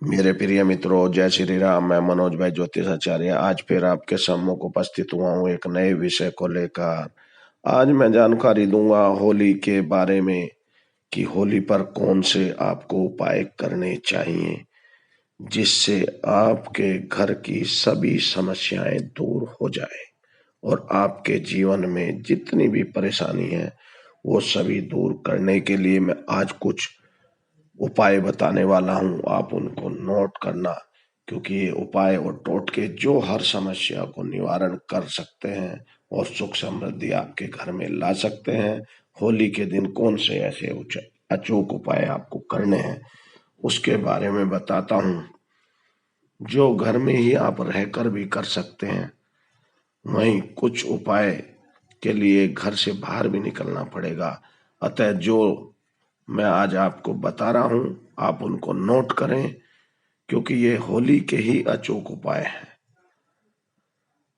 मेरे प्रिय मित्रों, जय श्री राम। मैं मनोज भाई ज्योतिषाचार्य आज फिर आपके सम्मुख उपस्थित हुआ हूँ एक नए विषय को लेकर। आज मैं जानकारी दूंगा होली के बारे में कि होली पर कौन से आपको उपाय करने चाहिए जिससे आपके घर की सभी समस्याएं दूर हो जाए और आपके जीवन में जितनी भी परेशानी है वो सभी दूर करने के लिए मैं आज कुछ उपाय बताने वाला हूं। आप उनको नोट करना, क्योंकि ये उपाय और टोटके जो हर समस्या को निवारण कर सकते हैं और सुख समृद्धि आपके घर में ला सकते हैं। होली के दिन कौन से ऐसे अचूक उपाय आपको करने हैं उसके बारे में बताता हूं, जो घर में ही आप रहकर भी कर सकते हैं। वहीं कुछ उपाय के लिए घर से बाहर भी निकलना पड़ेगा। अतः जो मैं आज आपको बता रहा हूं आप उनको नोट करें, क्योंकि ये होली के ही अचूक उपाय हैं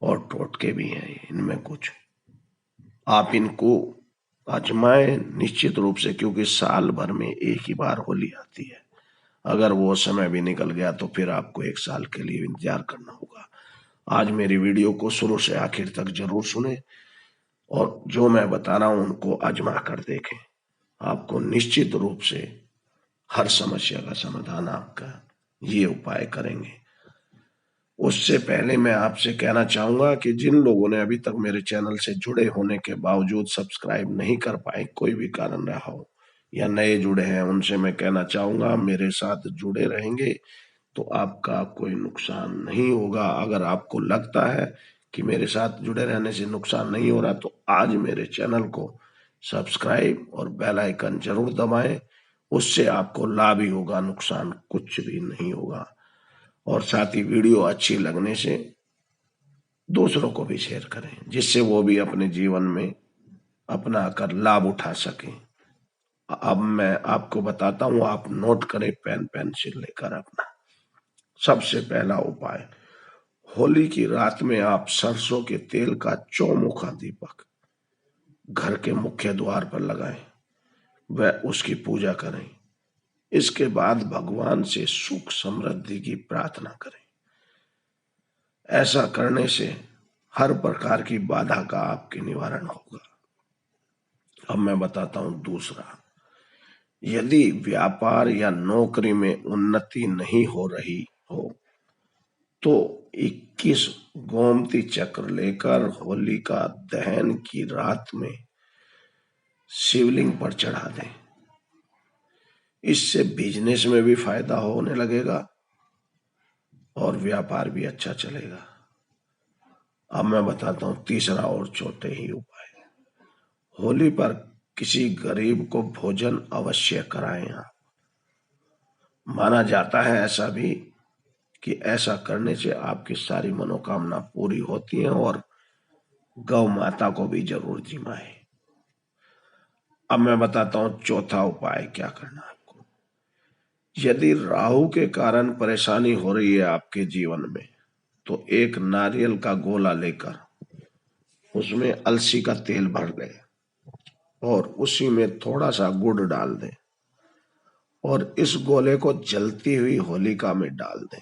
और टोटके भी हैं इनमें कुछ। आप इनको आजमाएं निश्चित रूप से, क्योंकि साल भर में एक ही बार होली आती है। अगर वो समय भी निकल गया तो फिर आपको एक साल के लिए इंतजार करना होगा। आज मेरी वीडियो को शुरू से आखिर तक जरूर सुने और जो मैं बता रहा हूं उनको आजमा कर देखें। आपको निश्चित रूप से हर समस्या का समाधान आपका ये उपाय करेंगे। उससे पहले मैं आपसे कहना चाहूंगा कि जिन लोगों ने अभी तक मेरे चैनल से जुड़े होने के बावजूद सब्सक्राइब नहीं कर पाए, कोई भी कारण रहा हो, या नए जुड़े हैं, उनसे मैं कहना चाहूंगा मेरे साथ जुड़े रहेंगे तो आपका कोई नुकसान नहीं होगा। अगर आपको लगता है कि मेरे साथ जुड़े रहने से नुकसान नहीं हो रहा तो आज मेरे चैनल को सब्सक्राइब और बेल आइकन जरूर दबाएं। उससे आपको लाभ ही होगा, नुकसान कुछ भी नहीं होगा। और साथ ही वीडियो अच्छी लगने से दूसरों को भी शेयर करें, जिससे वो भी अपने जीवन में अपना कर लाभ उठा सकें। अब मैं आपको बताता हूं, आप नोट करें पेन पेंसिल लेकर अपना। सबसे पहला उपाय, होली की रात में आप सरसों के तेल का चौमुखा दीपक घर के मुख्य द्वार पर लगाएं व उसकी पूजा करें। इसके बाद भगवान से सुख समृद्धि की प्रार्थना करें। ऐसा करने से हर प्रकार की बाधा का आपके निवारण होगा। अब मैं बताता हूं दूसरा, यदि व्यापार या नौकरी में उन्नति नहीं हो रही हो तो 21 गोमती चक्र लेकर होलिका दहन की रात में शिवलिंग पर चढ़ा दें। इससे बिजनेस में भी फायदा होने लगेगा और व्यापार भी अच्छा चलेगा। अब मैं बताता हूं तीसरा और छोटे ही उपाय, होली पर किसी गरीब को भोजन अवश्य कराएं आप। माना जाता है ऐसा भी कि ऐसा करने से आपकी सारी मनोकामना पूरी होती है और गौ माता को भी जरूर जिमाए। अब मैं बताता हूं चौथा उपाय क्या करना आपको। यदि राहु के कारण परेशानी हो रही है आपके जीवन में तो एक नारियल का गोला लेकर उसमें अलसी का तेल भर दें और उसी में थोड़ा सा गुड़ डाल दें और इस गोले को जलती हुई होलिका में डाल दें।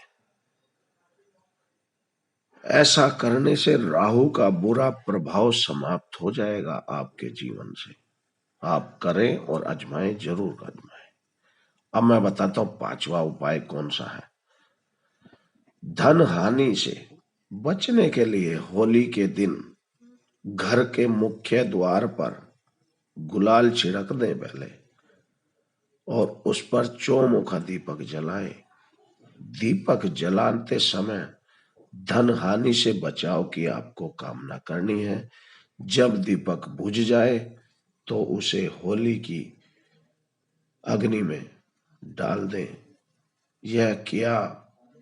ऐसा करने से राहु का बुरा प्रभाव समाप्त हो जाएगा आपके जीवन से। आप करें और आजमाएं, जरूर आजमाएं। अब मैं बताता हूं पांचवा उपाय कौन सा है। धन हानि से बचने के लिए होली के दिन घर के मुख्य द्वार पर गुलाल छिड़क दें पहले और उस पर चौमुखा दीपक जलाएं। दीपक जलाते समय धन हानि से बचाव की आपको कामना करनी है। जब दीपक बुझ जाए तो उसे होली की अग्नि में डाल दें। यह किया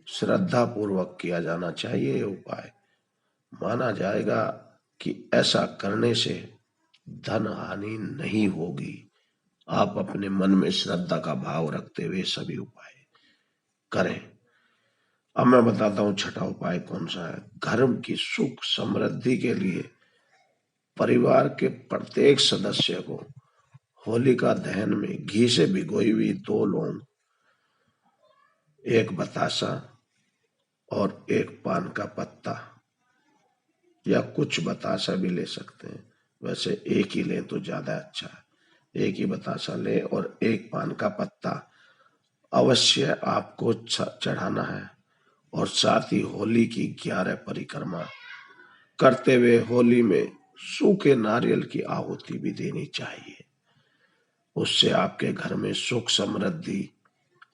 श्रद्धा पूर्वक किया जाना चाहिए। ये उपाय माना जाएगा कि ऐसा करने से धन हानि नहीं होगी। आप अपने मन में श्रद्धा का भाव रखते हुए सभी उपाय करें। अब मैं बताता हूं छठा उपाय कौन सा है। घर की सुख समृद्धि के लिए परिवार के प्रत्येक सदस्य को होलिका दहन में घी से भिगोई हुई 2 लौंग एक बतासा और एक पान का पत्ता, या कुछ बतासा भी ले सकते हैं, वैसे एक ही लें तो ज्यादा अच्छा है। एक ही बतासा लें और एक पान का पत्ता अवश्य आपको चढ़ाना है। और साथ ही होली की 11 परिक्रमा करते हुए होली में सूखे नारियल की आहुति भी देनी चाहिए। उससे आपके घर में सुख समृद्धि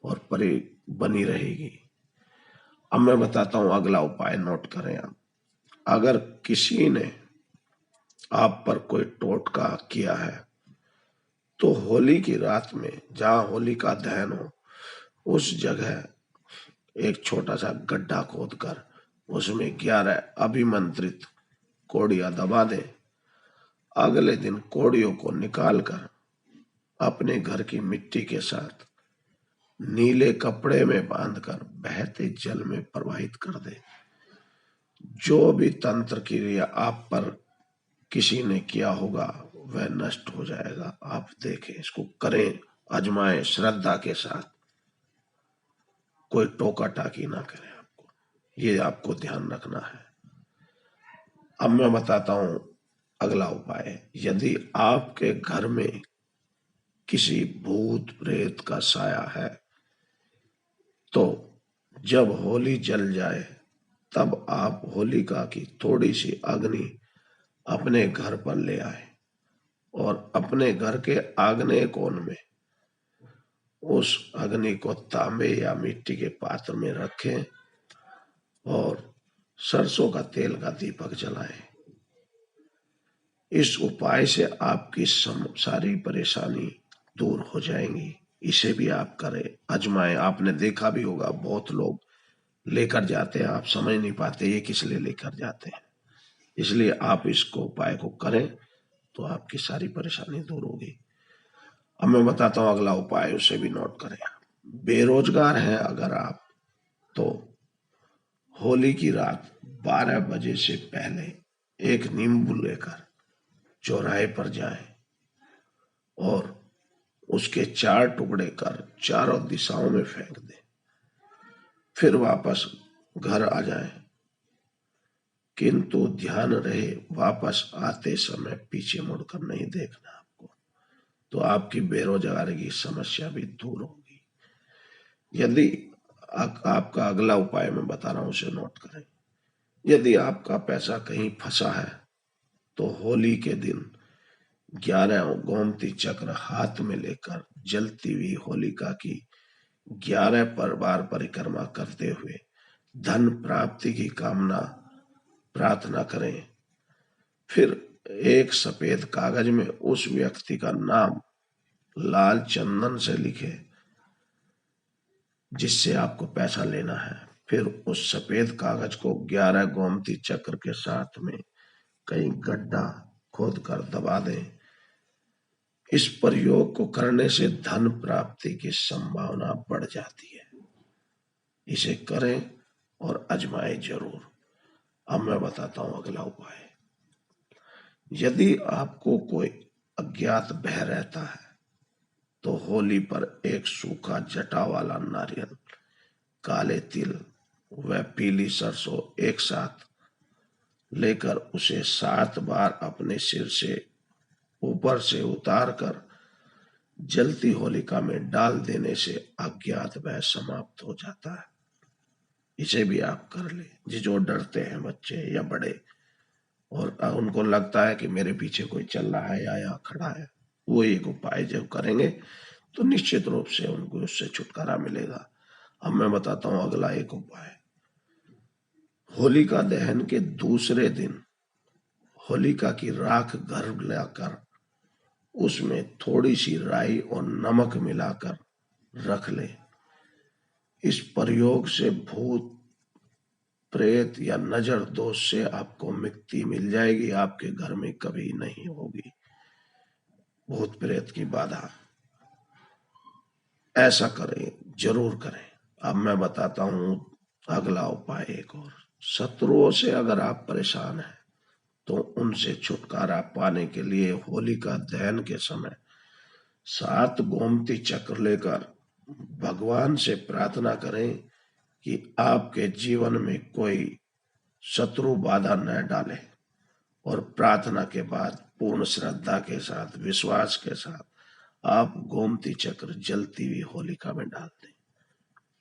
और परि बनी रहेगी। अब मैं बताता हूं अगला उपाय, नोट करें आप। अगर किसी ने आप पर कोई टोटका किया है तो होली की रात में जहां होली का दहन हो उस जगह एक छोटा सा गड्ढा खोदकर उसमें 11 अभिमंत्रित कोड़ियां दबा दें। अगले दिन कोड़ियों को निकालकर अपने घर की मिट्टी के साथ नीले कपड़े में बांधकर बहते जल में प्रवाहित कर दे। जो भी तंत्र क्रिया आप पर किसी ने किया होगा वह नष्ट हो जाएगा। आप देखें, इसको करें, आजमाएं श्रद्धा के साथ, कोई टोका टाकी ना करें आपको, ये आपको ध्यान रखना है। अब मैं बताता हूं अगला उपाय। यदि आपके घर में किसी भूत प्रेत का साया है तो जब होली जल जाए तब आप होलिका की थोड़ी सी अग्नि अपने घर पर ले आए और अपने घर के आग्नेय कोण में उस अग्नि को तांबे या मिट्टी के पात्र में रखें और सरसों का तेल का दीपक जलाएं। इस उपाय से आपकी सारी परेशानी दूर हो जाएंगी। इसे भी आप करें, आजमाएं। आपने देखा भी होगा बहुत लोग लेकर जाते हैं, आप समझ नहीं पाते ये किस लिए लेकर जाते हैं। इसलिए आप इसको उपाय को करें तो आपकी सारी परेशानी दूर होगी। अब मैं बताता हूं अगला उपाय, उसे भी नोट करें। बेरोजगार हैं अगर आप तो होली की रात 12 बजे से पहले एक नींबू लेकर चौराहे पर जाएं और उसके 4 टुकड़े कर चारों दिशाओं में फेंक दें। फिर वापस घर आ जाएं, किंतु ध्यान रहे वापस आते समय पीछे मुड़कर नहीं देखना आपको, तो आपकी बेरोजगारी की समस्या भी दूर होगी। यदि आपका अगला उपाय मैं बता रहा हूं उसे नोट करें। यदि आपका पैसा कहीं फंसा है तो होली के दिन 11 गोमती चक्र हाथ में लेकर जलती हुई होलिका की 11 बार परिक्रमा करते हुए धन प्राप्ति की कामना प्रार्थना करें। फिर एक सफेद कागज में उस व्यक्ति का नाम लाल चंदन से लिखे जिससे आपको पैसा लेना है। फिर उस सफेद कागज को 11 गोमती चक्र के साथ में कहीं गड्ढा खोद कर दबा दें। इस प्रयोग को करने से धन प्राप्ति की संभावना बढ़ जाती है। इसे करें और आजमाएं जरूर। अब मैं बताता हूं अगला उपाय। यदि आपको कोई अज्ञात भय रहता है तो होली पर एक सूखा जटा वाला नारियल, काले तिल व पीली सरसों एक साथ लेकर उसे 7 बार अपने सिर से ऊपर से उतार कर जलती होलिका में डाल देने से अज्ञात भय समाप्त हो जाता है। इसे भी आप कर ले। जो डरते हैं बच्चे या बड़े और उनको लगता है कि मेरे पीछे कोई चल रहा है या यहाँ खड़ा है, वो एक उपाय जब करेंगे तो निश्चित रूप से उनको उससे छुटकारा मिलेगा। अब मैं बताता हूं अगला एक उपाय। होलिका दहन के दूसरे दिन होलिका की राख घर लाकर उसमें थोड़ी सी राई और नमक मिलाकर रख ले। इस प्रयोग से भूत प्रेत या नजर दोष से आपको मुक्ति मिल जाएगी। आपके घर में कभी नहीं होगी भूत प्रेत की बाधा। ऐसा करें, जरूर करें। अब मैं बताता हूं अगला उपाय एक और। शत्रुओं से अगर आप परेशान हैं तो उनसे छुटकारा पाने के लिए होलिका दहन के समय 7 गोमती चक्र लेकर भगवान से प्रार्थना करें कि आपके जीवन में कोई शत्रु बाधा न डाले, और प्रार्थना के बाद पूर्ण श्रद्धा के साथ, विश्वास के साथ आप गोमती चक्र जलती हुई होलिका में डाल दें।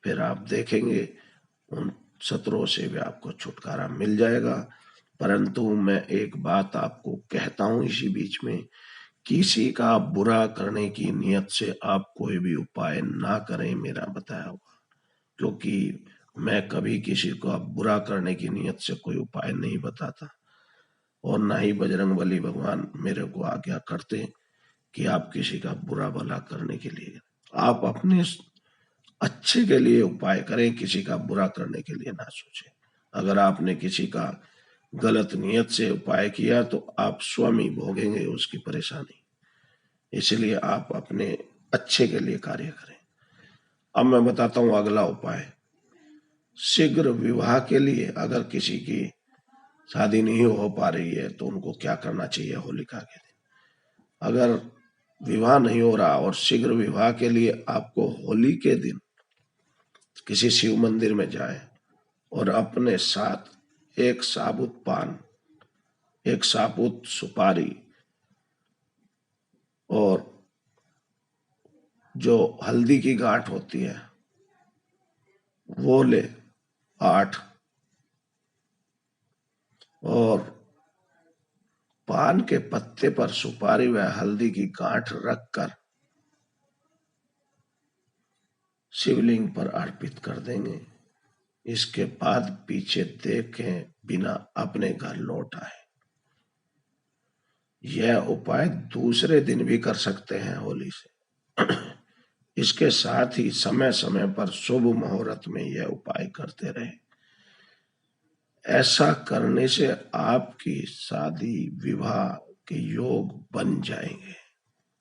फिर आप देखेंगे उन शत्रुओं से भी आपको छुटकारा मिल जाएगा। परंतु मैं एक बात आपको कहता हूं इसी बीच में, किसी का बुरा करने की नियत से आप कोई भी उपाय ना करें मेरा बताया हुआ, क्योंकि मैं कभी किसी को बुरा करने की नियत से कोई उपाय नहीं बताता, और ना ही बजरंगबली भगवान मेरे को आज्ञा करते कि आप किसी का बुरा भला करने के लिए। आप अपने अच्छे के लिए उपाय करें, किसी का बुरा करने के लिए ना सोचें। अगर आपने किसी का गलत नियत से उपाय किया तो आप स्वयं ही भोगेंगे उसकी परेशानी। इसलिए आप अपने अच्छे के लिए कार्य करें। अब मैं बताता हूं अगला उपाय। शीघ्र विवाह के लिए अगर किसी की शादी नहीं हो पा रही है तो उनको क्या करना चाहिए होलिका के दिन। अगर विवाह नहीं हो रहा और शीघ्र विवाह के लिए आपको होली के दिन किसी शिव मंदिर में जाए और अपने साथ एक साबुत पान, एक साबुत सुपारी और जो हल्दी की गांठ होती है वो ले 8, और पान के पत्ते पर सुपारी व हल्दी की गांठ रखकर शिवलिंग पर अर्पित कर देंगे। इसके बाद पीछे देखे बिना अपने घर लौट आए। यह उपाय दूसरे दिन भी कर सकते हैं होली से। इसके साथ ही समय समय पर शुभ मुहूर्त में यह उपाय करते रहे। ऐसा करने से आपकी शादी विवाह के योग बन जाएंगे।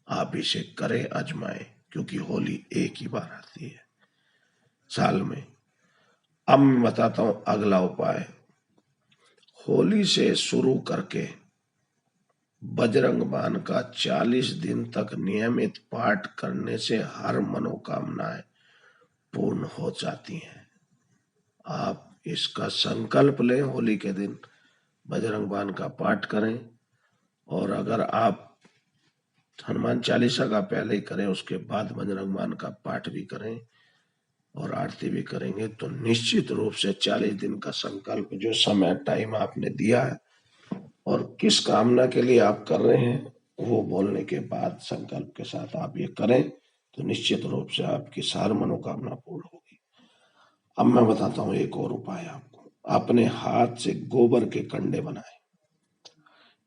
आप इसे करें, आजमाएं, क्योंकि होली एक ही बार आती है साल में। अब मैं बताता हूं अगला उपाय। होली से शुरू करके बजरंग बाण का 40 दिन तक नियमित पाठ करने से हर मनोकामनाएं पूर्ण हो जाती हैं। आप इसका संकल्प लें, होली के दिन बजरंग बाण का पाठ करें, और अगर आप हनुमान चालीसा का पहले ही करें, उसके बाद बजरंग बाण का पाठ भी करें और आरती भी करेंगे, तो निश्चित रूप से 40 दिन का संकल्प, जो समय टाइम आपने दिया है और किस कामना के लिए आप कर रहे हैं, वो बोलने के बाद संकल्प के साथ आप ये करें तो निश्चित रूप से आपकी सारी मनोकामना पूर्ण होगी। अब मैं बताता हूं एक और उपाय आपको। अपने हाथ से गोबर के कंडे बनाएं।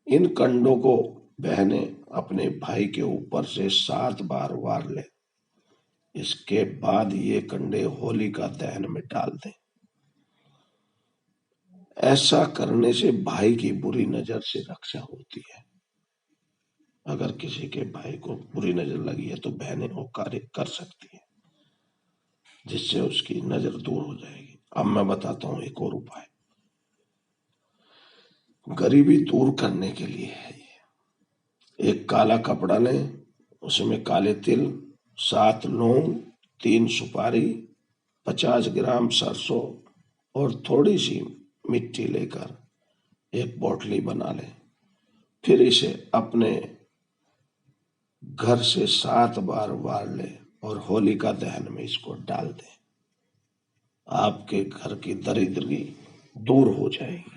इन कंडों को बहने अपने भाई के ऊपर से 7 बार वार ले। इसके बाद ये कंडे होलिका दहन में डाल दें। ऐसा करने से भाई की बुरी नजर से रक्षा होती है। अगर किसी के भाई को बुरी नजर लगी है तो बहनें वो कार्य कर सकती है, जिससे उसकी नजर दूर हो जाएगी। अब मैं बताता हूं एक और उपाय। गरीबी दूर करने के लिए है ये। एक काला कपड़ा लें, उसमें काले तिल, 7 लौंग, 3 सुपारी, 50 ग्राम सरसों और थोड़ी सी मिट्टी लेकर एक पोटली बना लें। फिर इसे अपने घर से 7 बार वार लें और होलिका दहन में इसको डाल दें। आपके घर की दरिद्री दूर हो जाएगी।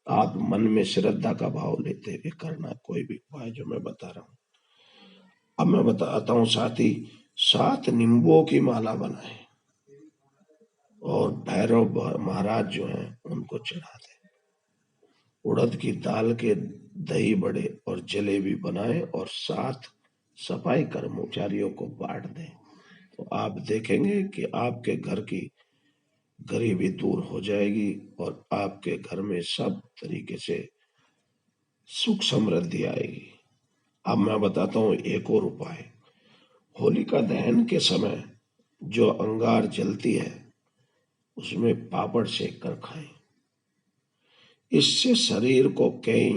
आप मन में श्रद्धा का भाव लेते हुए करना कोई भी उपाय जो मैं बता रहा हूं। अब मैं बताता हूं, साथ ही 7 नींबुओं की माला बनाएं और भैरव महाराज जो हैं उनको चढ़ा दें। उड़द की दाल के दही बड़े और जलेबी बनाएं और 7 सफाई कर्मचारियों को बांट दें। तो आप देखेंगे कि आपके घर की गरीबी दूर हो जाएगी और आपके घर में सब तरीके से सुख समृद्धि आएगी। अब मैं बताता हूं एक और उपाय। होलिका दहन के समय जो अंगार जलती है उसमें पापड़ सेक कर खाएं। इससे शरीर को कई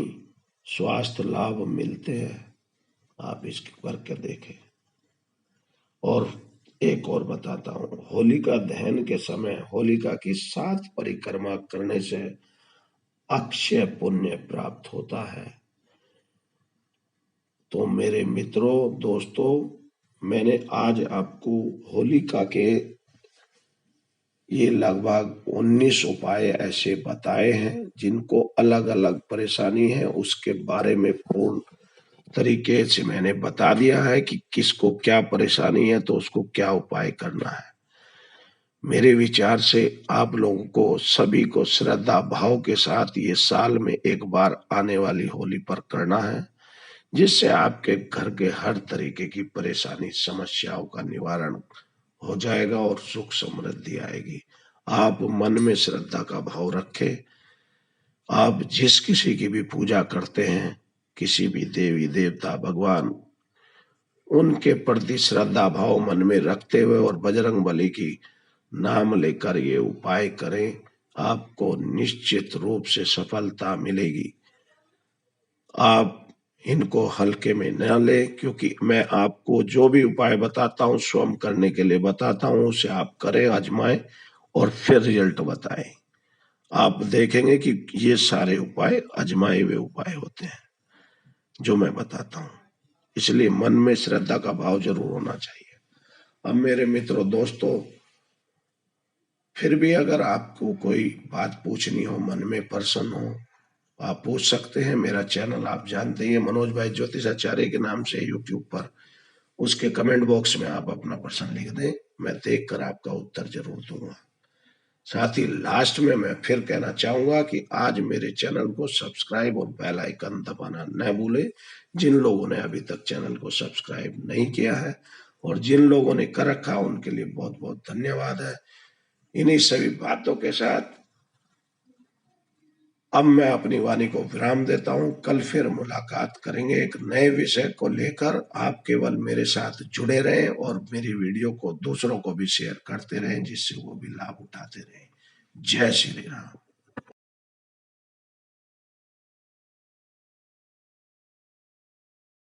स्वास्थ्य लाभ मिलते हैं। आप इसके करके देखें। और एक और बताता हूँ, होलिका दहन के समय होलिका की 7 परिक्रमा करने से अक्षय पुण्य प्राप्त होता है। तो मेरे मित्रों, दोस्तों, मैंने आज आपको होलिका के ये लगभग 19 उपाय ऐसे बताए हैं जिनको अलग अलग परेशानी है उसके बारे में पूर्ण तरीके से मैंने बता दिया है कि किसको क्या परेशानी है तो उसको क्या उपाय करना है। मेरे विचार से आप लोगों को सभी को श्रद्धा भाव के साथ ये साल में एक बार आने वाली होली पर करना है, जिससे आपके घर के हर तरीके की परेशानी समस्याओं का निवारण हो जाएगा और सुख समृद्धि आएगी। आप मन में श्रद्धा का भाव रखें। आप जिस किसी की भी पूजा करते हैं, किसी भी देवी देवता भगवान, उनके प्रति श्रद्धा भाव मन में रखते हुए और बजरंग बली की नाम लेकर ये उपाय करें, आपको निश्चित रूप से सफलता मिलेगी। आप इनको हल्के में न ले, क्योंकि मैं आपको जो भी उपाय बताता हूँ स्वयं करने के लिए बताता हूँ, उसे आप करें, आजमाएं और फिर रिजल्ट बताएं। आप देखेंगे कि ये सारे उपाय आजमाए हुए उपाय होते हैं जो मैं बताता हूँ। इसलिए मन में श्रद्धा का भाव जरूर होना चाहिए। अब मेरे मित्रों, दोस्तों, फिर भी अगर आपको कोई बात पूछनी हो, मन में प्रश्न हो, आप पूछ सकते हैं। मेरा चैनल आप जानते हैं, मनोज भाई ज्योतिषाचार्य के नाम से यूट्यूब पर। उसके कमेंट बॉक्स में आप अपना प्रश्न लिख दें, मैं देखकर आपका उत्तर जरूर दूंगा। साथ ही लास्ट में मैं फिर कहना चाहूंगा कि आज मेरे चैनल को सब्सक्राइब और बेल आइकन दबाना न भूले। जिन लोगों ने अभी तक चैनल को सब्सक्राइब नहीं किया है और जिन लोगों ने कर रखा उनके लिए बहुत बहुत धन्यवाद है। इन्हीं सभी बातों के साथ अब मैं अपनी वाणी को विराम देता हूं। कल फिर मुलाकात करेंगे एक नए विषय को लेकर। आप केवल मेरे साथ जुड़े रहें और मेरी वीडियो को दूसरों को भी शेयर करते रहें, जिससे वो भी लाभ उठाते रहें। जय श्री राम।